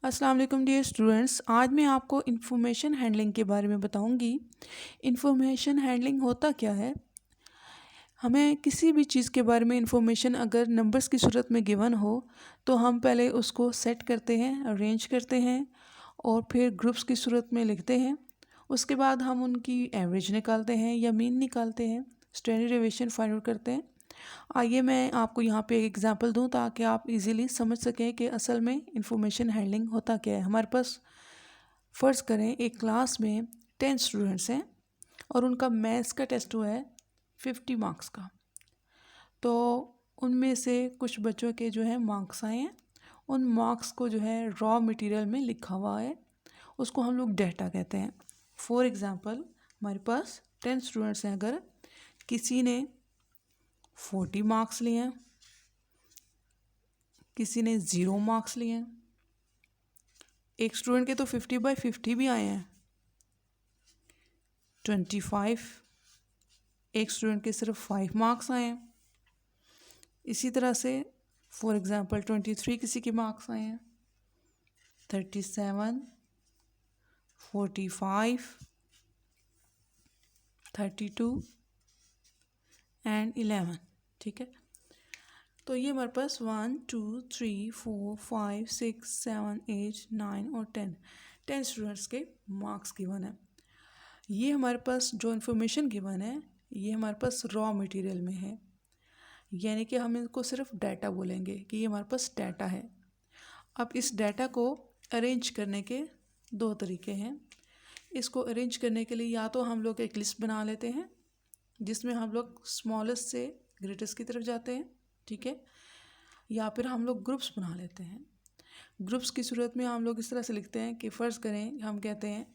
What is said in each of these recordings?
अस्सलाम वालेकुम dear students. आज मैं आपको इंफॉर्मेशन हैंडलिंग के बारे में बताऊंगी। इंफॉर्मेशन हैंडलिंग होता क्या है। हमें किसी भी चीज़ के बारे में इंफॉर्मेशन अगर नंबर्स की सूरत में गिवन हो तो हम पहले उसको सेट करते हैं, अरेंज करते हैं और फिर ग्रुप्स की सूरत में लिखते हैं। उसके बाद हम उनकी एवरेज निकालते हैं या मीन निकालते हैं, स्टैंडर्ड डेविएशन फाइंड आउट करते हैं। आइए मैं आपको यहाँ पे एक एग्जांपल दूँ ताकि आप इजीली समझ सकें कि असल में इंफॉर्मेशन हैंडलिंग होता क्या है। हमारे पास फ़र्ज़ करें एक क्लास में 10 स्टूडेंट्स हैं और उनका मैथ्स का टेस्ट हुआ है 50 मार्क्स का। तो उनमें से कुछ बच्चों के जो है मार्क्स आए हैं। उन मार्क्स को जो है रॉ मटेरियल में लिखा हुआ है, उसको हम लोग डाटा कहते हैं। फॉर एग्ज़ाम्पल हमारे पास 10 स्टूडेंट्स हैं, अगर किसी ने 40 मार्क्स लिए हैं, किसी ने 0 मार्क्स लिए हैं, एक स्टूडेंट के तो 50/50 भी आए हैं, 25, एक स्टूडेंट के सिर्फ 5 मार्क्स आए हैं। इसी तरह से फॉर एग्ज़ाम्पल 23 किसी के मार्क्स आए हैं, 37, 45, 32 एंड 11। ठीक है, तो ये हमारे पास 1 2 3 4 5 6 7 8 9 और 10 स्टूडेंट्स के मार्क्स गिवन है। ये हमारे पास जो इन्फॉर्मेशन गिवन है ये हमारे पास रॉ मटेरियल में है, यानी कि हम इनको सिर्फ डाटा बोलेंगे कि ये हमारे पास डाटा है। अब इस डाटा को अरेंज करने के दो तरीके हैं। इसको अरेंज करने के लिए या तो हम लोग एक लिस्ट बना लेते हैं जिसमें हम लोग स्मॉलेस्ट से ग्रेटेस्ट की तरफ जाते हैं, ठीक है, या फिर हम लोग ग्रुप्स बना लेते हैं। ग्रुप्स की सूरत में हम लोग इस तरह से लिखते हैं कि फ़र्ज़ करें हम कहते हैं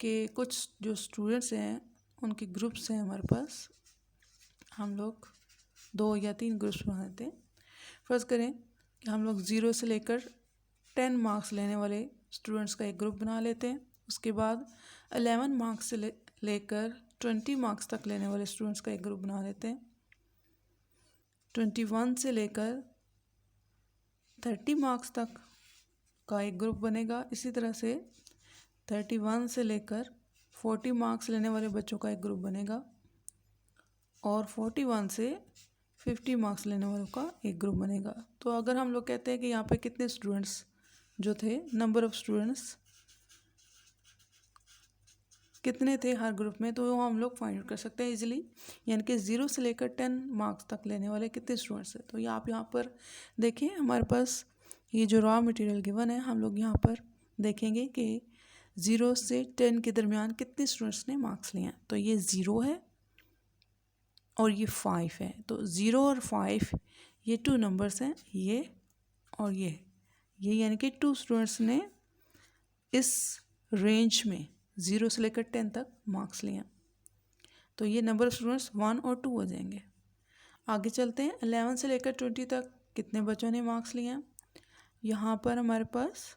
कि कुछ जो स्टूडेंट्स हैं उनके ग्रुप्स हैं हमारे पास, हम लोग 2 या 3 ग्रुप्स बना लेते हैं। फ़र्ज़ करें कि हम लोग 0 से लेकर 10 मार्क्स लेने वाले स्टूडेंट्स का एक ग्रुप बना लेते हैं। उसके बाद 11 मार्क्स से लेकर 20 मार्क्स तक लेने वाले स्टूडेंट्स का एक ग्रुप बना लेते हैं। 21 से लेकर 30 मार्क्स तक का एक ग्रुप बनेगा। इसी तरह से 31 से लेकर 40 मार्क्स लेने वाले बच्चों का एक ग्रुप बनेगा और 41 से 50 मार्क्स लेने वालों का एक ग्रुप बनेगा। तो अगर हम लोग कहते हैं कि यहाँ पे कितने स्टूडेंट्स जो थे, नंबर ऑफ़ स्टूडेंट्स कितने थे हर ग्रुप में, तो वो हम लोग फाइंड आउट कर सकते हैं इजीली, यानी कि 0 से लेकर 10 मार्क्स तक लेने वाले कितने स्टूडेंट्स हैं। तो ये आप यहाँ पर देखिए, हमारे पास ये जो रॉ मटेरियल गिवन है हम लोग यहाँ पर देखेंगे कि 0 से 10 के दरमियान कितने स्टूडेंट्स ने मार्क्स लिए हैं। तो ये 0 है और ये 5 है, तो 0 और 5 ये 2 नंबर्स हैं, ये और ये यानी कि 2 स्टूडेंट्स ने इस रेंज में 0 से लेकर 10 तक मार्क्स लिए हैं। तो ये नंबर ऑफ स्टूडेंट्स 1 और 2 हो जाएंगे। आगे चलते हैं, 11 से लेकर 20 तक कितने बच्चों ने मार्क्स लिए हैं। यहाँ पर हमारे पास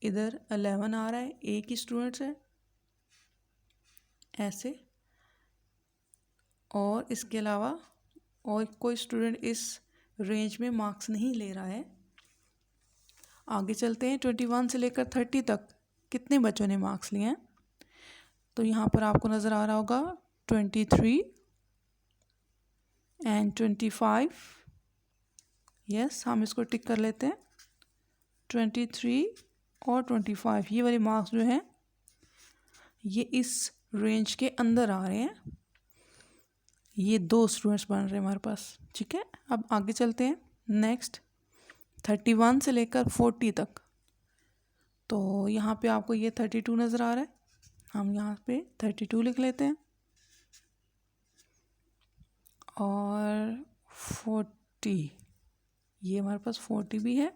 इधर 11 आ रहा है, एक ही स्टूडेंट्स है ऐसे, और इसके अलावा और कोई स्टूडेंट इस रेंज में मार्क्स नहीं ले रहा है। आगे चलते हैं, 21 से लेकर 30 तक कितने बच्चों ने मार्क्स लिए हैं। तो यहाँ पर आपको नज़र आ रहा होगा 23 एंड 25। यस, हम इसको टिक कर लेते हैं। 23 और 25 ये वाले मार्क्स जो हैं ये इस रेंज के अंदर आ रहे हैं। ये 2 स्टूडेंट्स बन रहे हैं हमारे पास, ठीक है। अब आगे चलते हैं, नेक्स्ट 31 से लेकर 40 तक। तो यहाँ पे आपको ये 32 नज़र आ रहा है, हम यहाँ पे 32 लिख लेते हैं और 40 ये हमारे पास 40 भी है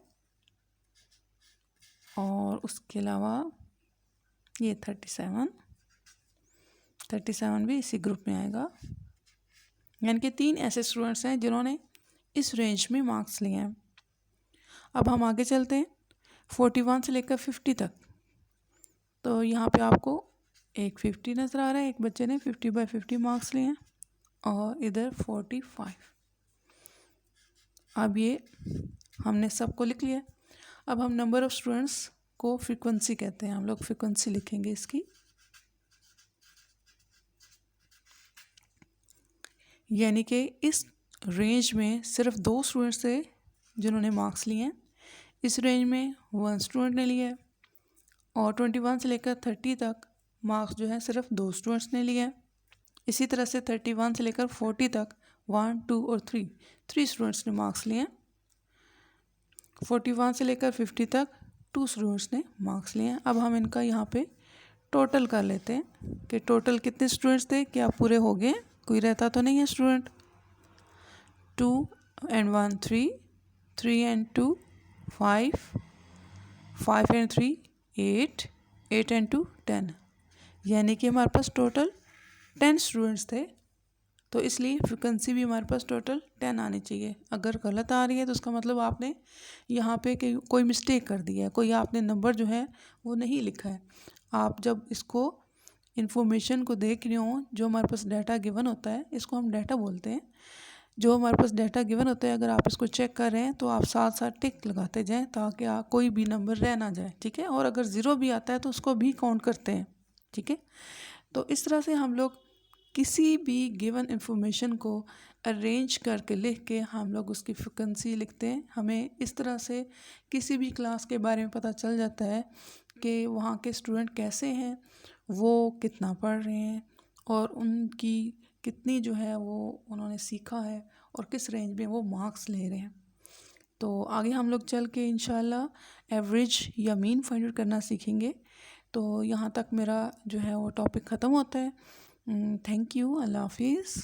और उसके अलावा ये 37 भी इसी ग्रुप में आएगा। यानी कि 3 ऐसे स्टूडेंट्स हैं जिन्होंने इस रेंज में मार्क्स लिए हैं। अब हम आगे चलते हैं 41 से लेकर 50 तक। तो यहाँ पे आपको एक 50 नज़र आ रहा है, एक बच्चे ने 50/50 मार्क्स लिए हैं और इधर 45। अब ये हमने सबको लिख लिया। अब हम नंबर ऑफ़ स्टूडेंट्स को फ्रीक्वेंसी कहते हैं, हम लोग फ्रीक्वेंसी लिखेंगे इसकी। यानी कि इस रेंज में सिर्फ 2 स्टूडेंट्स थे जिन्होंने मार्क्स लिए हैं। इस रेंज में 1 स्टूडेंट ने लिया है और 21 से लेकर 30 तक मार्क्स जो है सिर्फ 2 स्टूडेंट्स ने लिए हैं। इसी तरह से 31 से लेकर 40 तक 1, 2 और 3 स्टूडेंट्स ने मार्क्स लिए हैं। 41 से लेकर 50 तक 2 स्टूडेंट्स ने मार्क्स लिए हैं। अब हम इनका यहाँ पे टोटल कर लेते हैं कि टोटल कितने स्टूडेंट्स थे, क्या पूरे हो गए, कोई रहता तो नहीं है student. 2 and 1 3, 3 and 2 5, 5 and 3 8, 8 and 2 10, यानी कि हमारे पास टोटल 10 स्टूडेंट्स थे। तो इसलिए फ्रिक्वेंसी भी हमारे पास टोटल 10 आनी चाहिए। अगर गलत आ रही है तो उसका मतलब आपने यहाँ पे कोई मिस्टेक कर दी है, कोई आपने नंबर जो है वो नहीं लिखा है। आप जब इसको इन्फॉर्मेशन को देख रहे हो, जो हमारे पास डाटा गिवन होता है, इसको हम डाटा बोलते हैं। जो हमारे पास डाटा गिवन होता है, अगर आप इसको चेक कर रहे हैं तो आप साथ साथ टिक लगाते जाएं ताकि कोई भी नंबर रह ना जाए, ठीक है। और अगर ज़ीरो भी आता है तो उसको भी काउंट करते हैं, ठीक है। तो इस तरह से हम लोग किसी भी गिवन इंफॉर्मेशन को अरेंज करके लिख के हम लोग उसकी फ्रिक्वेंसी लिखते हैं। हमें इस तरह से किसी भी क्लास के बारे में पता चल जाता है कि वहाँ के स्टूडेंट कैसे हैं, वो कितना पढ़ रहे हैं और उनकी कितनी जो है वो उन्होंने सीखा है और किस रेंज में वो मार्क्स ले रहे हैं। तो आगे हम लोग चल के इंशाल्लाह एवरेज या मीन फाइंड आउट करना सीखेंगे। तो यहाँ तक मेरा जो है वो टॉपिक ख़त्म होता है। थैंक यू, अल्लाह हाफिज़।